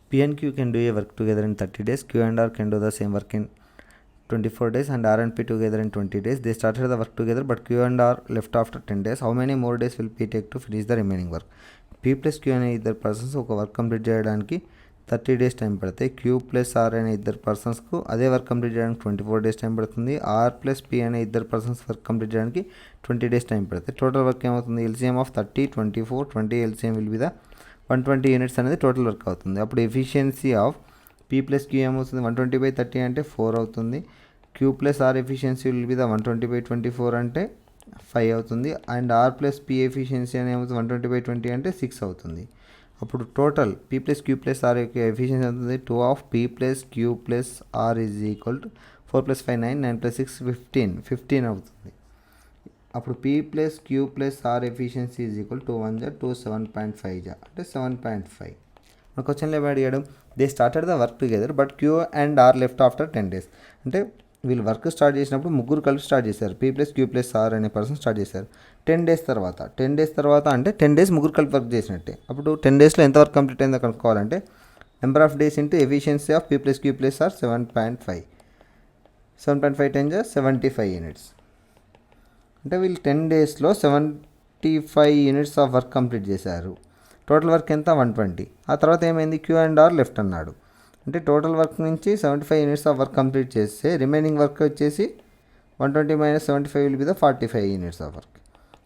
P and Q can do a work together in 30 days. Q and R can do the same work in 24 days, and R and P together in 20 days. They started the work together, but Q and R left after 10 days. How many more days will P take to finish the remaining work? P plus Q అనే ఇద్దరు persons ఒక work complete చేయడానికి 30 days time పడతాయి. Q plus R అనే ఇద్దరు పర్సన్స్కు అదే work complete చేయడానికి 24 days time పడుతుంది. R ప్లస్ P అనే ఇద్దరు పర్సన్స్ వర్క్ కంప్లీట్ చేయడానికి 20 డేస్ టైం పడుతుంది. టోటల్ వర్క్ ఏమవుతుంది? LCM of 30, 24, 20 LCM will be the 120 units అనేది టోటల్ వర్క్ అవుతుంది. అప్పుడు efficiency of P plus Q ఏమవుతుంది? 120/30 అంటే 4 అవుతుంది. Q plus R efficiency will be the 120/24 అంటే 5 అవుతుంది. And R plus P efficiency అని ఏమవుతుంది? 120/20 అంటే 6 అవుతుంది. అప్పుడు total P plus Q plus R యొక్క ఎఫిషియన్సీ అవుతుంది 2 of P plus Q plus R is equal to 4 plus 5 9, 9 plus 6 15 అవుతుంది. అప్పుడు P plus Q plus R efficiency is equal to 1 జా 2 7.5 అంటే 7.5. మన క్వశ్చన్లో ఏమి అడిగాడు? They started the work together but Q and R left after 10 days. అంటే వీళ్ళు వర్క్ స్టార్ట్ చేసినప్పుడు ముగ్గురు కలిసి స్టార్ట్ చేశారు. P plus Q plus R అనే పర్సన్ స్టార్ట్ చేశారు. 10 days తర్వాత అంటే 10 days ముగ్గురు కలిపి వర్క్ చేసినట్టే. అప్పుడు 10 daysలో ఎంత వర్క్ కంప్లీట్ అయిందో కనుక్కోవాలంటే number of days into efficiency of P plus Q plus R 7.5. 7.5 10 75 units. అంటే వీళ్ళు 10 daysలో 75 యూనిట్స్ ఆఫ్ వర్క్ కంప్లీట్ చేశారు. టోటల్ వర్క్ ఎంత? 120. ఆ తర్వాత ఏమైంది? Q అండ్ R లెఫ్ట్ అన్నాడు. అంటే టోటల్ వర్క్ నుంచి 75 యూనిట్స్ ఆఫ్ వర్క్ కంప్లీట్ చేస్తే రిమైనింగ్ వర్క్ వచ్చేసి 120 minus 75 will be the 45 units of work.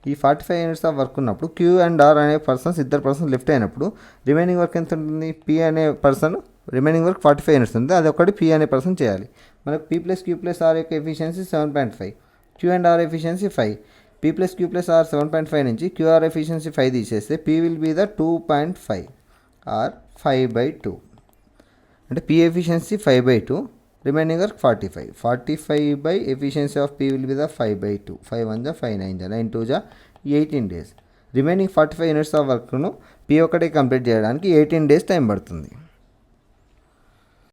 ఈ 45 యూనిట్స్ ఆఫ్ వర్క్ ఉన్నప్పుడు Q అండ్ R అనే ఇద్దరు పర్సన్స్ లెఫ్ట్ అయినప్పుడు రిమైనింగ్ వర్క్ ఎంత ఉంటుంది? P అనే పర్సన్ రిమైనింగ్ వర్క్ 45 యూనిట్స్ ఉంది. అది ఒకటి P అనే పర్సన్ చేయాలి. మనకు P plus Q plus R యొక్క efficiency 7.5, Q and R efficiency 5. P plus Q plus R 7.5 నుంచి QR ఎఫిషియన్సీ 5 తీసేస్తే P will be the 2.5 or 5/2. అంటే P efficiency 5/2, remaining work 45. 45 by efficiency of P will be the 5/2. 5 1 జా 5 9 జా 9 2 జా 18 days. Remaining 45 units of వర్క్ను P ఒకటే complete చేయడానికి 18 days time పడుతుంది.